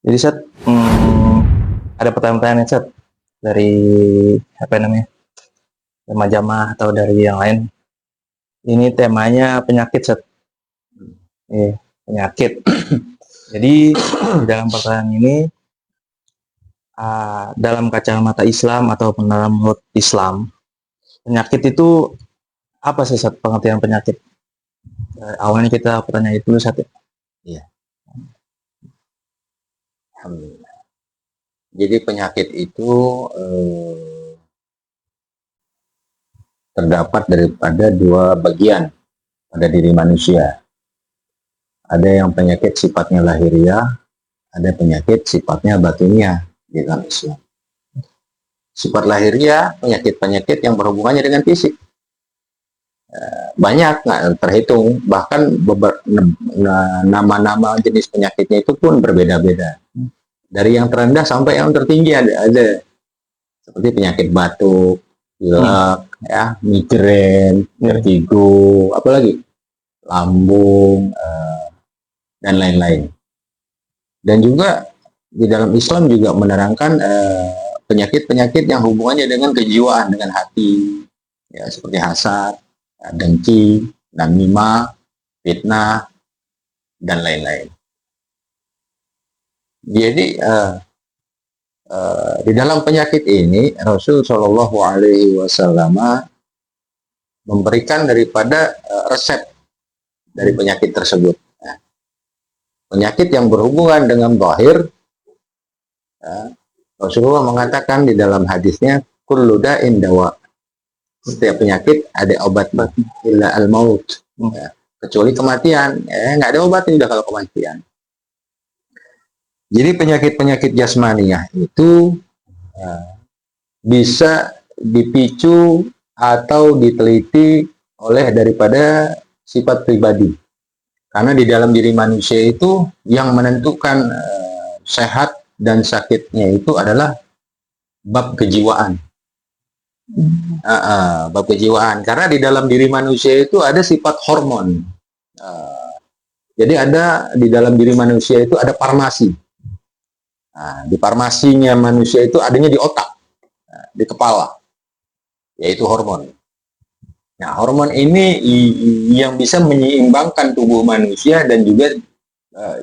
Jadi Seth, ada pertanyaan-pertanyaan nih Seth dari apa namanya jamaah atau dari yang lain. Ini temanya penyakit Seth. Penyakit. Jadi di dalam pertanyaan ini dalam kacamata Islam ataupun dalam menurut Islam, penyakit itu apa sih Seth, pengertian penyakit? Awalnya kita pertanyaan itu dulu Seth. Iya. Alhamdulillah. Jadi penyakit itu terdapat daripada dua bagian pada diri manusia. Ada yang penyakit sifatnya lahiriah, ada penyakit sifatnya batiniah di dalam Islam. Sifat lahiriah, penyakit-penyakit yang berhubungannya dengan fisik. Banyak, nggak terhitung, bahkan nama-nama jenis penyakitnya itu pun berbeda-beda. Dari yang terendah sampai yang tertinggi ada. Seperti penyakit batuk, pilek, ya, migrain, vertigo, apalagi lambung, dan lain-lain. Dan juga di dalam Islam juga menerangkan penyakit-penyakit yang hubungannya dengan kejiwaan, dengan hati, ya, seperti hasad, dengki, namimah, fitnah, dan lain-lain. Jadi di dalam penyakit ini Rasul Shallallahu Alaihi Wasallam memberikan daripada resep dari penyakit tersebut. Penyakit yang berhubungan dengan zahir, Rasulullah mengatakan di dalam hadisnya, kullu da'in dawa. Setiap penyakit ada obat, illa al-maut, kecuali kematian. Nggak ada obatnya udah kalau kematian. Jadi penyakit-penyakit jasmaniyah itu bisa dipicu atau diteliti oleh daripada sifat pribadi. Karena di dalam diri manusia itu yang menentukan sehat dan sakitnya itu adalah bab kejiwaan. Bab kejiwaan. Karena di dalam diri manusia itu ada sifat hormon. Jadi ada di dalam diri manusia itu ada farmasi. Di farmasinya manusia itu adanya di otak, di kepala, yaitu hormon. Nah, hormon ini yang bisa menyeimbangkan tubuh manusia dan juga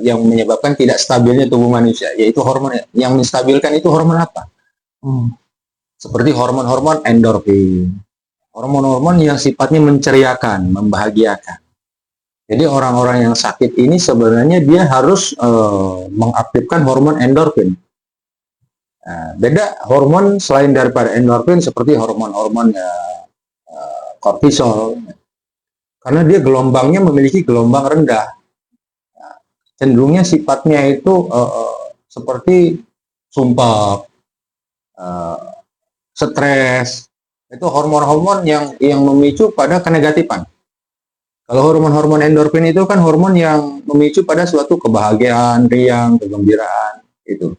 yang menyebabkan tidak stabilnya tubuh manusia, yaitu hormon. Yang menstabilkan itu hormon apa? Seperti hormon-hormon endorfin, hormon-hormon yang sifatnya menceriakan, membahagiakan. Jadi orang-orang yang sakit ini sebenarnya dia harus mengaktifkan hormon endorfin. Beda hormon selain daripada endorfin seperti hormon-hormon kortisol, karena dia gelombangnya memiliki gelombang rendah. Cenderungnya sifatnya itu seperti sumpah, stres. Itu hormon-hormon yang memicu pada kenegatifan. Kalau hormon-hormon endorfin itu kan hormon yang memicu pada suatu kebahagiaan, riang, kegembiraan, itu.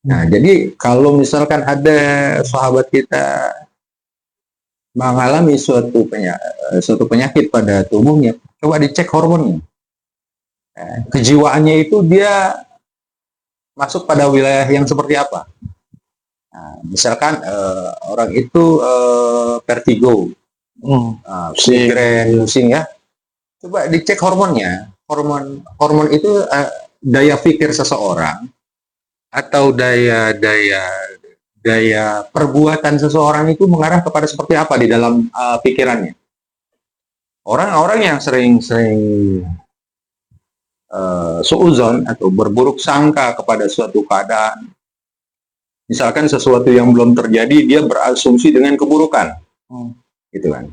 Nah, jadi kalau misalkan ada sahabat kita mengalami suatu penyakit pada tubuhnya, coba dicek hormonnya. Kejiwaannya itu dia masuk pada wilayah yang seperti apa? Nah, misalkan orang itu vertigo, migrain, pusing ya. Coba dicek hormonnya. Hormon itu daya pikir seseorang atau daya perbuatan seseorang itu mengarah kepada seperti apa di dalam pikirannya. Orang-orang yang sering-sering suuzon atau berburuk sangka kepada suatu keadaan, misalkan sesuatu yang belum terjadi, dia berasumsi dengan keburukan, gitu kan.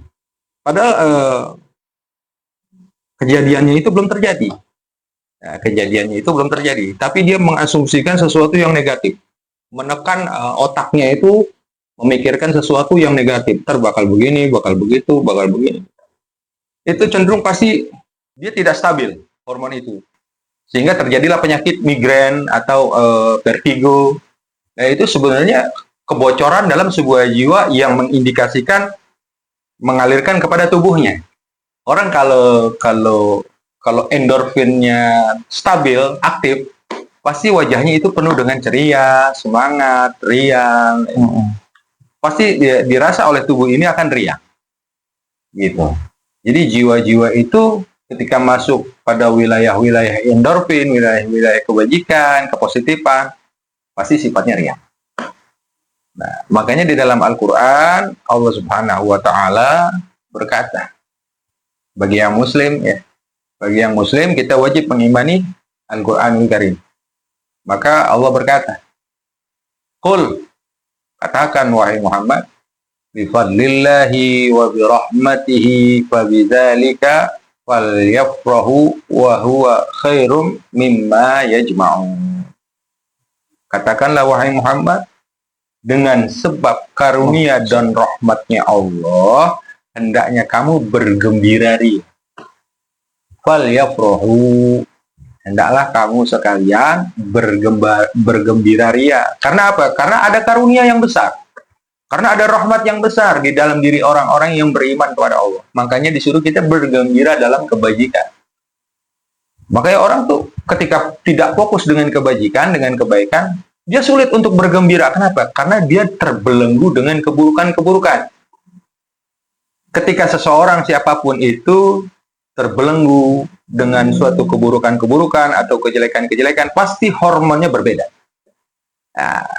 Padahal kejadiannya itu belum terjadi. Tapi dia mengasumsikan sesuatu yang negatif, menekan otaknya itu memikirkan sesuatu yang negatif, bakal begini, bakal begitu, bakal begini. Itu cenderung pasti dia tidak stabil hormon itu, sehingga terjadilah penyakit migrain atau vertigo. Nah, itu sebenarnya kebocoran dalam sebuah jiwa yang mengindikasikan mengalirkan kepada tubuhnya. Orang kalau endorfinnya stabil, aktif, pasti wajahnya itu penuh dengan ceria, semangat, riang. Pasti dirasa oleh tubuh ini akan riang. Gitu. Jadi jiwa-jiwa itu ketika masuk pada wilayah-wilayah endorfin, wilayah-wilayah kebajikan, kepositifan, pasti sifatnya riang. Nah, makanya di dalam Al-Quran Allah Subhanahu wa Ta'ala berkata, bagi yang Muslim ya, bagi yang Muslim kita wajib mengimani Al-Quranul Karim. Maka Allah berkata, Qul, katakan wahai Muhammad, bifadlillahi wa birahmatihi fabidzalika falyafrahu wa huwa khairum mimma yajma'un. Katakanlah wahai Muhammad, dengan sebab karunia dan rahmatnya Allah, hendaknya kamu bergembira ria. Falyafrahu, hendaklah kamu sekalian bergembira ria. Karena apa? Karena ada karunia yang besar. Karena ada rahmat yang besar di dalam diri orang-orang yang beriman kepada Allah. Makanya disuruh kita bergembira dalam kebajikan. Makanya orang tuh ketika tidak fokus dengan kebajikan, dengan kebaikan, dia sulit untuk bergembira. Kenapa? Karena dia terbelenggu dengan keburukan-keburukan. Ketika seseorang siapapun itu terbelenggu dengan suatu keburukan-keburukan atau kejelekan-kejelekan, pasti hormonnya berbeda. Nah,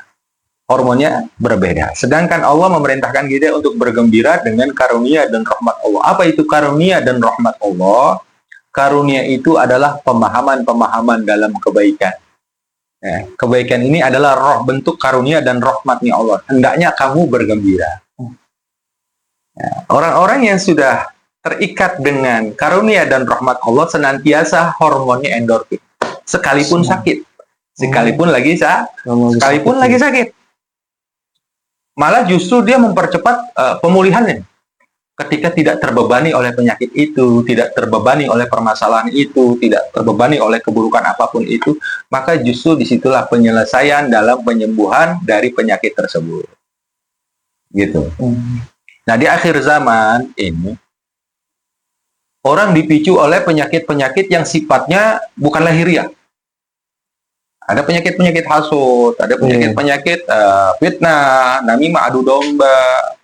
hormonnya berbeda. Sedangkan Allah memerintahkan kita untuk bergembira dengan karunia dan rahmat Allah. Apa itu karunia dan rahmat Allah? Karunia itu adalah pemahaman-pemahaman dalam kebaikan. Kebaikan ini adalah roh bentuk karunia dan rahmatnya Allah. Hendaknya kamu bergembira. Orang-orang yang sudah terikat dengan karunia dan rahmat Allah senantiasa hormonnya endorfin. Sekalipun sakit. Sekalipun lagi sakit. Malah justru dia mempercepat pemulihannya. Ketika tidak terbebani oleh penyakit itu, tidak terbebani oleh permasalahan itu, tidak terbebani oleh keburukan apapun itu, maka justru disitulah penyelesaian dalam penyembuhan dari penyakit tersebut. Gitu. Nah, di akhir zaman ini, orang dipicu oleh penyakit-penyakit yang sifatnya bukan lahiriah. Ada penyakit-penyakit hasut, ada penyakit-penyakit fitnah, namimah, adu domba,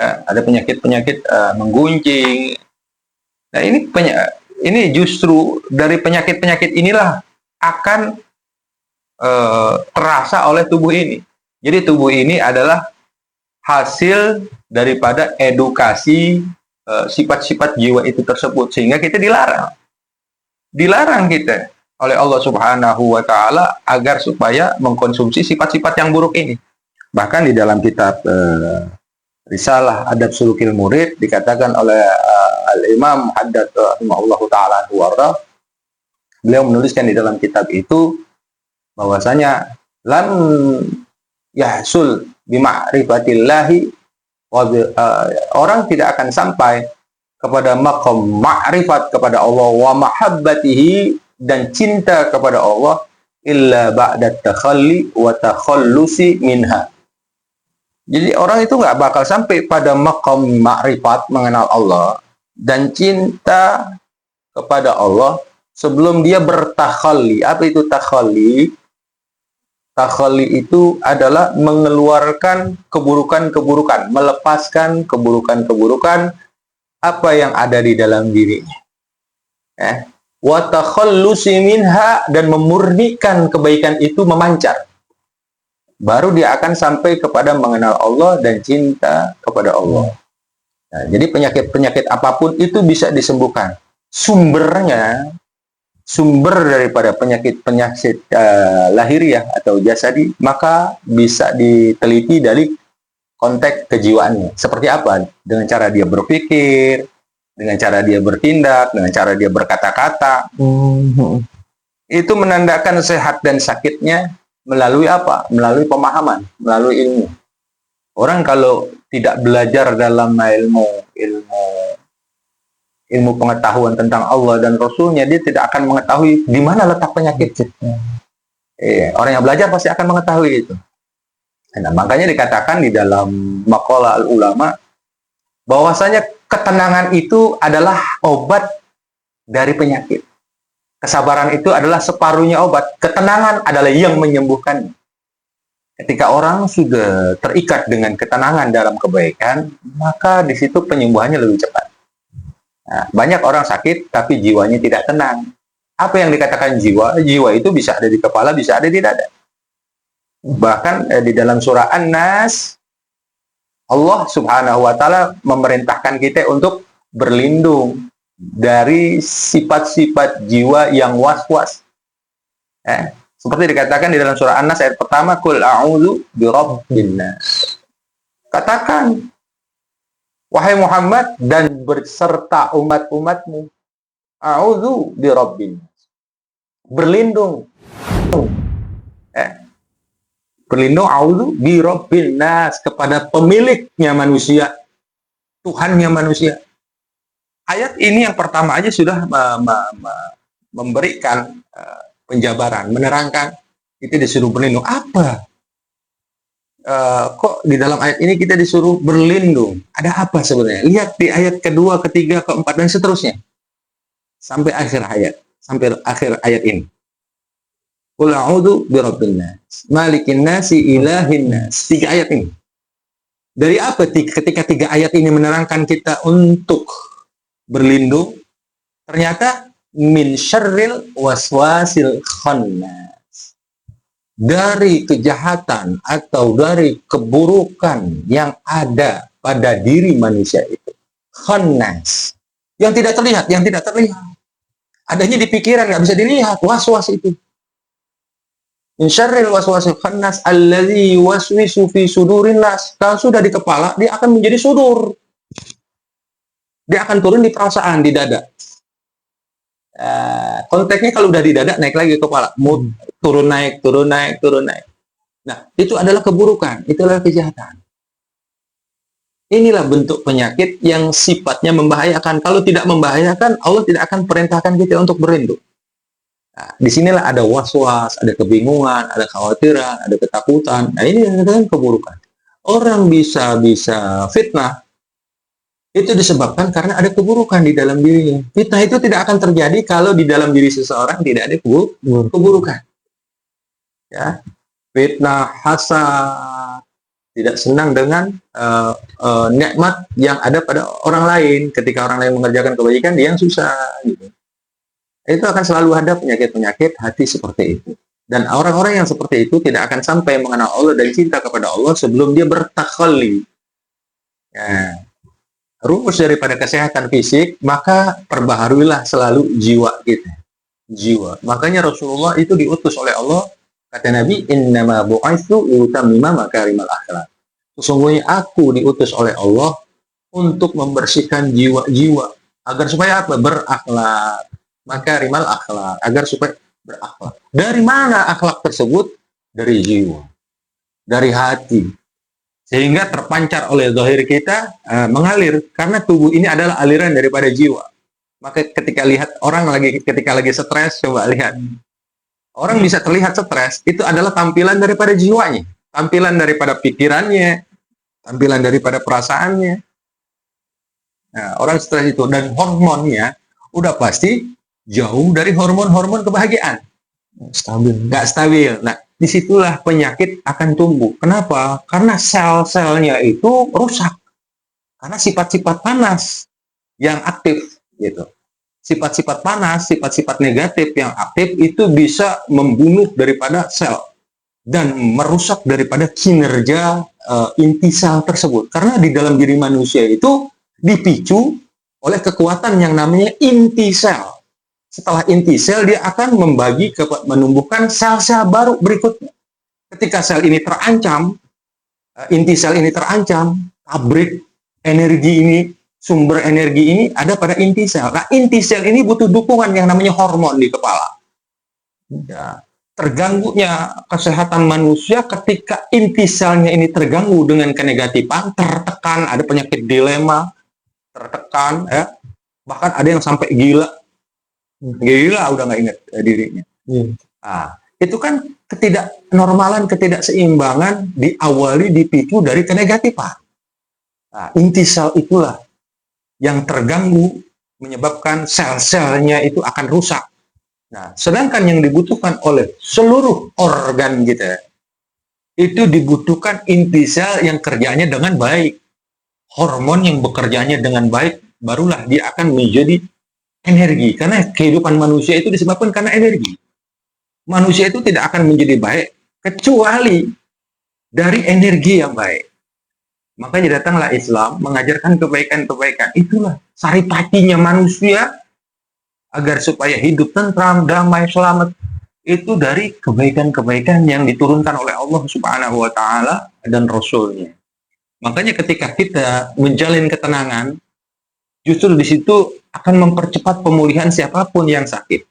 ada penyakit-penyakit menggunjing. Nah, ini justru dari penyakit-penyakit inilah akan terasa oleh tubuh ini. Jadi tubuh ini adalah hasil daripada edukasi sifat-sifat jiwa itu tersebut, sehingga kita dilarang kita oleh Allah Subhanahu wa Ta'ala agar supaya mengkonsumsi sifat-sifat yang buruk ini. Bahkan di dalam kitab Risalah Adab Sulukil Murid dikatakan oleh Al-Imam Haddad rahimahullahu ta'ala warra, beliau menuliskan di dalam kitab itu bahwasanya lam yahsul bima'rifatillahi, orang tidak akan sampai kepada maqam ma'rifat kepada Allah wa mahabbatihi, dan cinta kepada Allah, illa ba'da takhalli wa takhallusi minha. Jadi orang itu nggak bakal sampai pada maqam ma'rifat, mengenal Allah, dan cinta kepada Allah sebelum dia bertakhalli. Apa itu takhalli? Takhalli itu adalah mengeluarkan keburukan-keburukan, melepaskan keburukan-keburukan apa yang ada di dalam dirinya. Wa takhallusi minha, dan memurnikan kebaikan itu memancar. Baru dia akan sampai kepada mengenal Allah dan cinta kepada Allah. Nah, jadi penyakit-penyakit apapun itu bisa disembuhkan. Sumber daripada penyakit-penyakit lahiriah atau jasadi, maka bisa diteliti dari konteks kejiwaannya. Seperti apa? Dengan cara dia berpikir, dengan cara dia bertindak, dengan cara dia berkata-kata. Itu menandakan sehat dan sakitnya melalui apa? Melalui pemahaman, melalui ilmu. Orang kalau tidak belajar dalam ilmu pengetahuan tentang Allah dan Rasulnya, dia tidak akan mengetahui di mana letak penyakit. Orang yang belajar pasti akan mengetahui itu. Nah, makanya dikatakan di dalam maqalah al-ulama bahwasanya ketenangan itu adalah obat dari penyakit. Kesabaran itu adalah separuhnya obat. Ketenangan adalah yang menyembuhkannya. Ketika orang sudah terikat dengan ketenangan dalam kebaikan, maka di situ penyembuhannya lebih cepat. Nah, banyak orang sakit tapi jiwanya tidak tenang. Apa yang dikatakan jiwa? Jiwa itu bisa ada di kepala, bisa ada di dada. Bahkan di dalam surah An-Nas, Allah Subhanahu wa Ta'ala memerintahkan kita untuk berlindung dari sifat-sifat jiwa yang was-was. Seperti dikatakan di dalam surah An-Nas ayat pertama, Qul a'udzu birabbin nas. Katakan, wahai Muhammad dan berserta umat-umatmu, a'udzu birabbin nas. Berlindung. Berlindung a'udzu birabbin nas, kepada pemiliknya manusia, Tuhannya manusia. Ayat ini yang pertama aja sudah memberikan penjabaran, menerangkan kita disuruh berlindung. Apa? Kok di dalam ayat ini kita disuruh berlindung? Ada apa sebenarnya? Lihat di ayat kedua, ketiga, keempat, dan seterusnya. Sampai akhir ayat ini. Qul a'udzu birabbin nas, malikin nasi, ilahin nas. 3 ayat ini. Dari apa ketika 3 ayat ini menerangkan kita untuk berlindung? Ternyata min syarril waswasil khannas, dari kejahatan atau dari keburukan yang ada pada diri manusia itu. Khannas, yang tidak terlihat, adanya di pikiran, nggak bisa dilihat. Was-was itu. Min syarril waswasil khannas alladzi waswisu fi sudurin nas. Kalau sudah di kepala, dia akan menjadi sudur. Dia akan turun di perasaan, di dada. Konteksnya kalau udah di dada, naik lagi ke kepala, turun naik. Nah, itu adalah keburukan, itu adalah kejahatan. Inilah bentuk penyakit yang sifatnya membahayakan. Kalau tidak membahayakan, Allah tidak akan perintahkan kita untuk berlindung. Nah, disinilah ada was-was, ada kebingungan, ada kekhawatiran, ada ketakutan. Nah, ini adalah keburukan. Orang bisa fitnah, itu disebabkan karena ada keburukan di dalam dirinya. Fitnah itu tidak akan terjadi kalau di dalam diri seseorang tidak ada keburukan. Ya, fitnah, hasad, tidak senang dengan nikmat yang ada pada orang lain. Ketika orang lain mengerjakan kebaikan, dia yang susah. Gitu. Itu akan selalu ada penyakit-penyakit hati seperti itu. Dan orang-orang yang seperti itu tidak akan sampai mengenal Allah dan cinta kepada Allah sebelum dia bertakhalli. Ya. Rumus daripada kesehatan fisik, maka perbaharuilah selalu jiwa kita. Jiwa. Makanya Rasulullah itu diutus oleh Allah, kata Nabi, innama bu'aitsu liutammima makarimal akhlak. Sesungguhnya aku diutus oleh Allah untuk membersihkan jiwa-jiwa agar supaya apa? Berakhlak. Makarimal akhlak, agar supaya berakhlak. Dari mana akhlak tersebut? Dari jiwa. Dari hati. Sehingga terpancar oleh zahir kita, mengalir. Karena tubuh ini adalah aliran daripada jiwa. Maka ketika lihat orang ketika lagi stres, coba lihat. Orang bisa terlihat stres, itu adalah tampilan daripada jiwanya. Tampilan daripada pikirannya, tampilan daripada perasaannya. Nah, orang stres itu, dan hormonnya udah pasti jauh dari hormon-hormon kebahagiaan. Nggak stabil. Nah, disitulah penyakit akan tumbuh. Kenapa? Karena sel-selnya itu rusak. Karena sifat-sifat panas yang aktif, gitu. Sifat-sifat panas, sifat-sifat negatif yang aktif itu bisa membunuh daripada sel dan merusak daripada kinerja inti sel tersebut. Karena di dalam diri manusia itu dipicu oleh kekuatan yang namanya inti sel. Setelah inti sel, dia akan menumbuhkan sel-sel baru berikutnya. Ketika sel ini terancam, inti sel ini terancam, pabrik energi ini, sumber energi ini ada pada inti sel. Nah, inti sel ini butuh dukungan yang namanya hormon di kepala. Ya, terganggunya kesehatan manusia ketika inti selnya ini terganggu dengan kenegatifan, tertekan, ada penyakit dilema, tertekan, ya. Bahkan ada yang sampai gila udah nggak ingat dirinya. Nah, itu kan ketidaknormalan, ketidakseimbangan diawali dipicu dari kenegatifan. Nah, inti sel itulah yang terganggu menyebabkan sel-selnya itu akan rusak. Nah, sedangkan yang dibutuhkan oleh seluruh organ kita itu dibutuhkan inti sel yang kerjanya dengan baik. Hormon yang bekerjanya dengan baik, barulah dia akan menjadi energi. Karena kehidupan manusia itu disebabkan karena energi. Manusia itu tidak akan menjadi baik kecuali dari energi yang baik. Makanya datanglah Islam mengajarkan kebaikan-kebaikan. Itulah saripatinya manusia agar supaya hidup tentram, damai, selamat. Itu dari kebaikan-kebaikan yang diturunkan oleh Allah Subhanahu wa Ta'ala dan Rasul-Nya. Makanya ketika kita menjalin ketenangan, justru di situ akan mempercepat pemulihan siapapun yang sakit.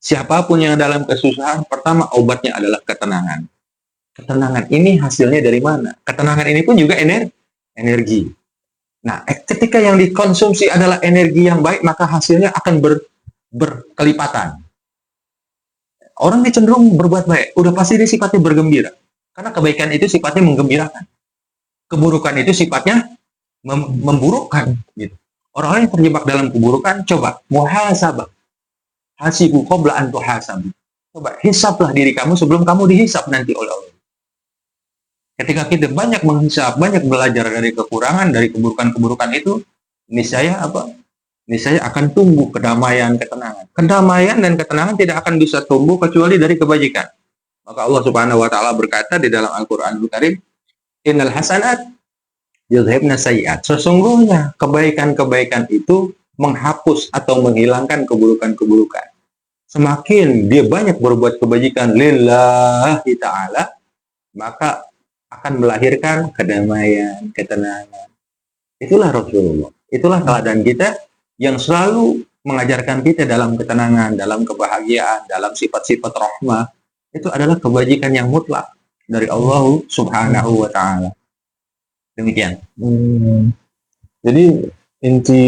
Siapapun yang dalam kesusahan, pertama obatnya adalah ketenangan. Ketenangan ini hasilnya dari mana? Ketenangan ini pun juga energi. Nah, ketika yang dikonsumsi adalah energi yang baik, maka hasilnya akan berkelipatan. Orang ini cenderung berbuat baik, udah pasti dia sifatnya bergembira. Karena kebaikan itu sifatnya menggembirakan. Keburukan itu sifatnya memburukkan. Gitu. Orang-orang yang terjebak dalam keburukan, coba muhasabah. Hasibu qabla an tuhasabu. Coba hisaplah diri kamu sebelum kamu dihisap nanti oleh Allah. Ketika kita banyak menghisap, banyak belajar dari kekurangan, dari keburukan-keburukan itu, niscaya apa? Niscaya akan tumbuh kedamaian, ketenangan. Kedamaian dan ketenangan tidak akan bisa tumbuh kecuali dari kebajikan. Maka Allah Subhanahu wa Ta'ala berkata di dalam Al-Qur'anul Karim, "Innal hasanat yudhibna sayyi'at." Sesungguhnya kebaikan-kebaikan itu menghapus atau menghilangkan keburukan-keburukan. Semakin dia banyak berbuat kebajikan lillahi ta'ala, maka akan melahirkan kedamaian, ketenangan. Itulah Rasulullah. Itulah teladan kita yang selalu mengajarkan kita dalam ketenangan, dalam kebahagiaan, dalam sifat-sifat rahmah. Itu adalah kebajikan yang mutlak dari Allah Subhanahu wa Ta'ala. Demikian. Jadi inti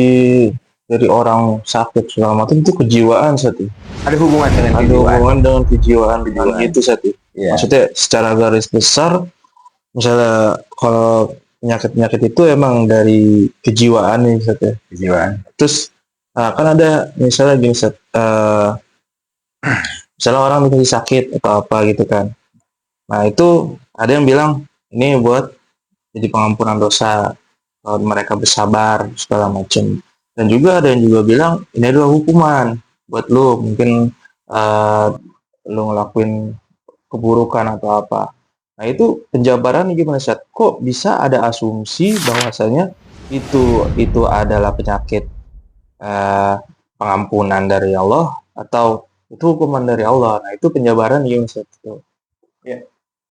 dari orang sakit segala macam itu kejiwaan satu. Ada hubungan dengan Ada kejiwaan. hubungan dengan kejiwaan itu satu. Ya. Maksudnya secara garis besar, misalnya kalau penyakit-penyakit itu emang dari kejiwaan nih satu. Kejiwaan. Terus kan ada misalnya gini Sat, misalnya orang misalnya sakit atau apa gitu kan. Nah itu ada yang bilang ini buat jadi pengampunan dosa, kalau mereka bersabar segala macam. Dan juga ada yang juga bilang ini adalah hukuman buat lu, mungkin lu ngelakuin keburukan atau apa. Nah itu penjabaran gimana Sat? Kok bisa ada asumsi bahwasanya itu adalah penyakit pengampunan dari Allah atau itu hukuman dari Allah? Nah itu penjabaran gimana Sat? Ya.